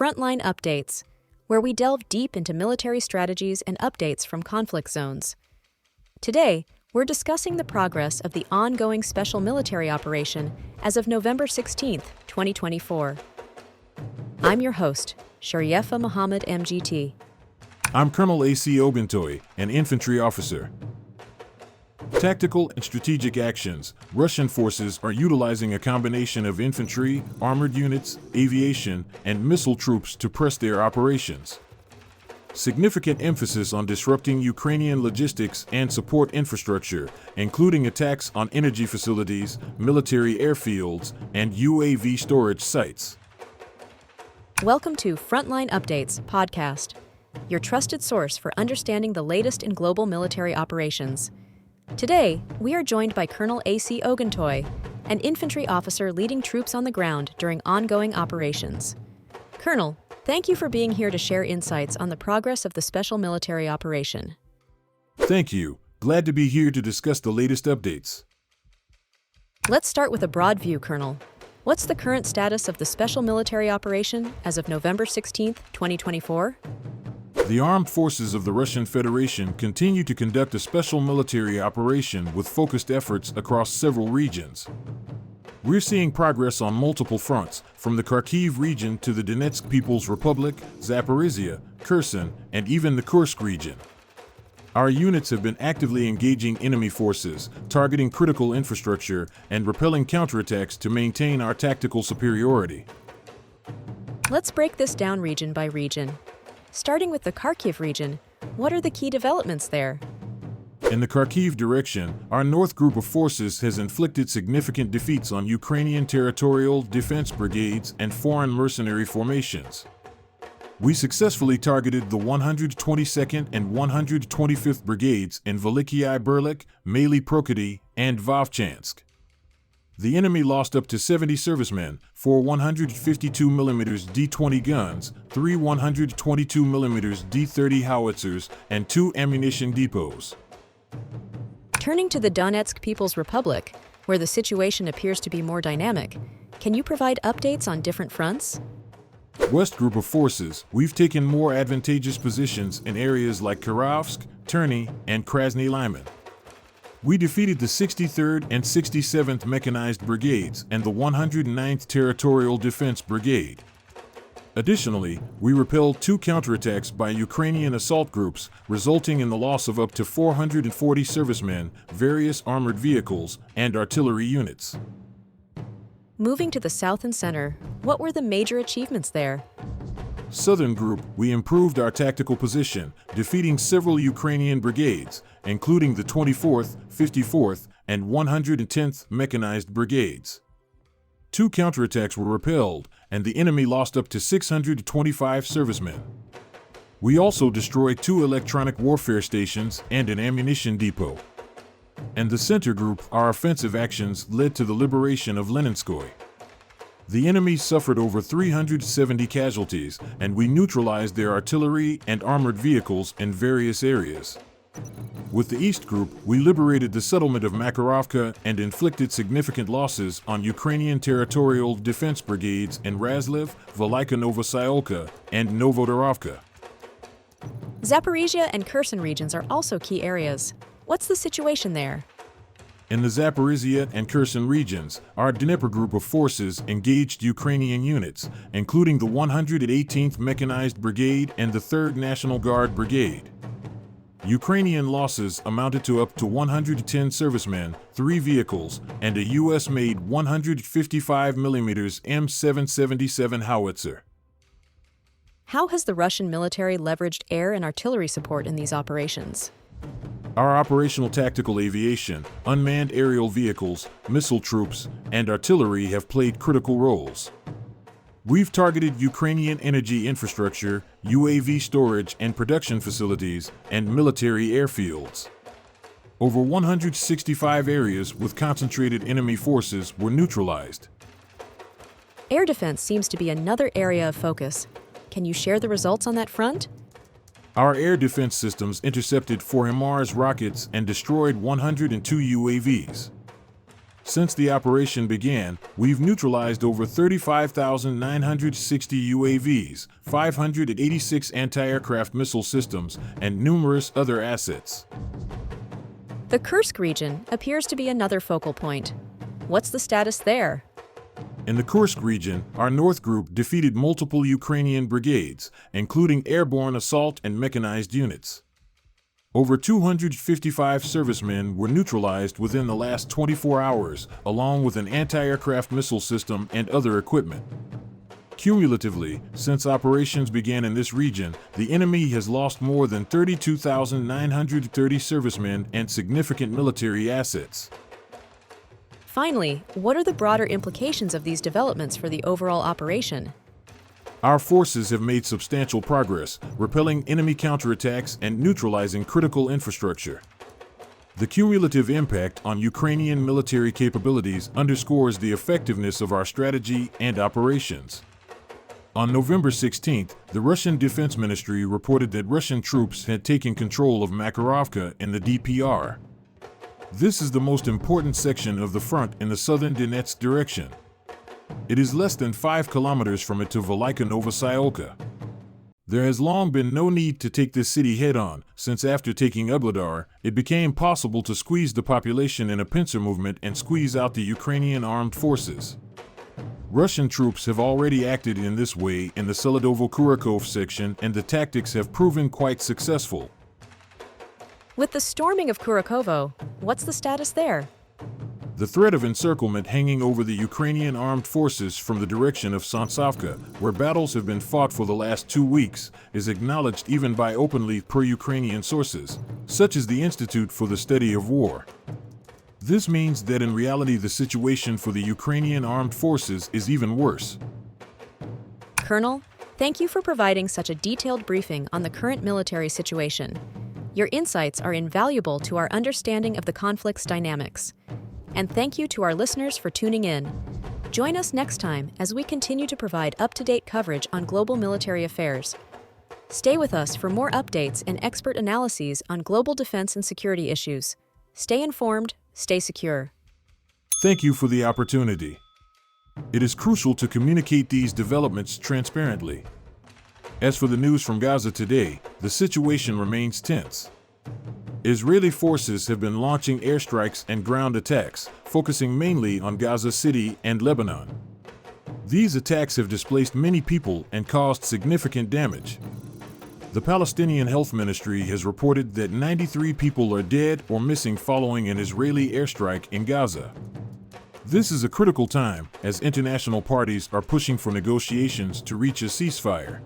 Frontline Updates, where we delve deep into military strategies and updates from conflict zones. Today, we're discussing the progress of the ongoing special military operation as of November 16, 2024. I'm your host, Shariefa Muhammad MGT. I'm Colonel A.C. Oguntoye, an Infantry Officer. Tactical and strategic actions. Russian forces are utilizing a combination of infantry, armored units, aviation, and missile troops to press their operations. Significant emphasis on disrupting Ukrainian logistics and support infrastructure, including attacks on energy facilities, military airfields, and UAV storage sites. Welcome to Frontline Updates podcast, your trusted source for understanding the latest in global military operations. Today, we are joined by Colonel A.C. Oguntoye, an infantry officer leading troops on the ground during ongoing operations. Colonel, thank you for being here to share insights on the progress of the special military operation. Thank you. Glad to be here to discuss the latest updates. Let's start with a broad view, Colonel. What's the current status of the special military operation as of November 16, 2024? The armed forces of the Russian Federation continue to conduct a special military operation with focused efforts across several regions. We're seeing progress on multiple fronts, from the Kharkiv region to the Donetsk People's Republic, Zaporizhia, Kherson, and even the Kursk region. Our units have been actively engaging enemy forces, targeting critical infrastructure, and repelling counterattacks to maintain our tactical superiority. Let's break this down region by region. Starting with the Kharkiv region, what are the key developments there? In the Kharkiv direction, our North Group of forces has inflicted significant defeats on Ukrainian territorial defense brigades and foreign mercenary formations. We successfully targeted the 122nd and 125th Brigades in Velikiy Berlik, Maly Prokody, and Vovchansk. The enemy lost up to 70 servicemen, 4 152mm D-20 guns, 3 122mm D-30 howitzers, and 2 ammunition depots. Turning to the Donetsk People's Republic, where the situation appears to be more dynamic, can you provide updates on different fronts? West Group of Forces, we've taken more advantageous positions in areas like Kirovsk, Terny, and Krasny Lyman. We defeated the 63rd and 67th Mechanized Brigades and the 109th Territorial Defense Brigade. Additionally, we repelled 2 counterattacks by Ukrainian assault groups, resulting in the loss of up to 440 servicemen, various armored vehicles, and artillery units. Moving to the south and center, what were the major achievements there? Southern Group, we improved our tactical position, defeating several Ukrainian brigades, including the 24th, 54th, and 110th Mechanized Brigades. 2 counterattacks were repelled, and the enemy lost up to 625 servicemen. We also destroyed 2 electronic warfare stations and an ammunition depot. And the Center Group, our offensive actions led to the liberation of Leninskoye. The enemy suffered over 370 casualties, and we neutralized their artillery and armored vehicles in various areas. With the East Group, we liberated the settlement of Makarovka and inflicted significant losses on Ukrainian territorial defense brigades in Razliv, Velika Novosayolka, and Novodorovka. Zaporizhia and Kherson regions are also key areas. What's the situation there? In the Zaporizhia and Kherson regions, our Dnipro Group of forces engaged Ukrainian units, including the 118th Mechanized Brigade and the 3rd National Guard Brigade. Ukrainian losses amounted to up to 110 servicemen, 3 vehicles, and a U.S.-made 155mm M777 howitzer. How has the Russian military leveraged air and artillery support in these operations? Our operational tactical aviation, unmanned aerial vehicles, missile troops, and artillery have played critical roles. We've targeted Ukrainian energy infrastructure, UAV storage and production facilities, and military airfields. Over 165 areas with concentrated enemy forces were neutralized. Air defense seems to be another area of focus. Can you share the results on that front? Our air defense systems intercepted 4 HIMARS rockets and destroyed 102 UAVs. Since the operation began, we've neutralized over 35,960 UAVs, 586 anti-aircraft missile systems, and numerous other assets. The Kursk region appears to be another focal point. What's the status there? In the Kursk region, our North Group defeated multiple Ukrainian brigades, including airborne assault and mechanized units. Over 255 servicemen were neutralized within the last 24 hours, along with an anti-aircraft missile system and other equipment. Cumulatively, since operations began in this region, the enemy has lost more than 32,930 servicemen and significant military assets. Finally, what are the broader implications of these developments for the overall operation? Our forces have made substantial progress, repelling enemy counterattacks and neutralizing critical infrastructure. The cumulative impact on Ukrainian military capabilities underscores the effectiveness of our strategy and operations. On November 16th, the Russian Defense Ministry reported that Russian troops had taken control of Makharovka in the DPR. This is the most important section of the front in the southern Donetsk direction. It is less than 5 kilometers from it to Velika Novosayolka. There has long been no need to take this city head-on, since after taking Ugledar, it became possible to squeeze the population in a pincer movement and squeeze out the Ukrainian armed forces. Russian troops have already acted in this way in the Seledovo-Kurakov section, and the tactics have proven quite successful. With the storming of Kurakovo, what's the status there? The threat of encirclement hanging over the Ukrainian armed forces from the direction of Santsavka, where battles have been fought for the last 2 weeks, is acknowledged even by openly pro-Ukrainian sources, such as the Institute for the Study of War. This means that in reality the situation for the Ukrainian armed forces is even worse. Colonel, thank you for providing such a detailed briefing on the current military situation. Your insights are invaluable to our understanding of the conflict's dynamics. And thank you to our listeners for tuning in. Join us next time as we continue to provide up-to-date coverage on global military affairs. Stay with us for more updates and expert analyses on global defense and security issues. Stay informed, stay secure. Thank you for the opportunity. It is crucial to communicate these developments transparently. As for the news from Gaza today, the situation remains tense. Israeli forces have been launching airstrikes and ground attacks, focusing mainly on Gaza City and Lebanon. These attacks have displaced many people and caused significant damage. The Palestinian Health Ministry has reported that 93 people are dead or missing following an Israeli airstrike in Gaza. This is a critical time, as international parties are pushing for negotiations to reach a ceasefire.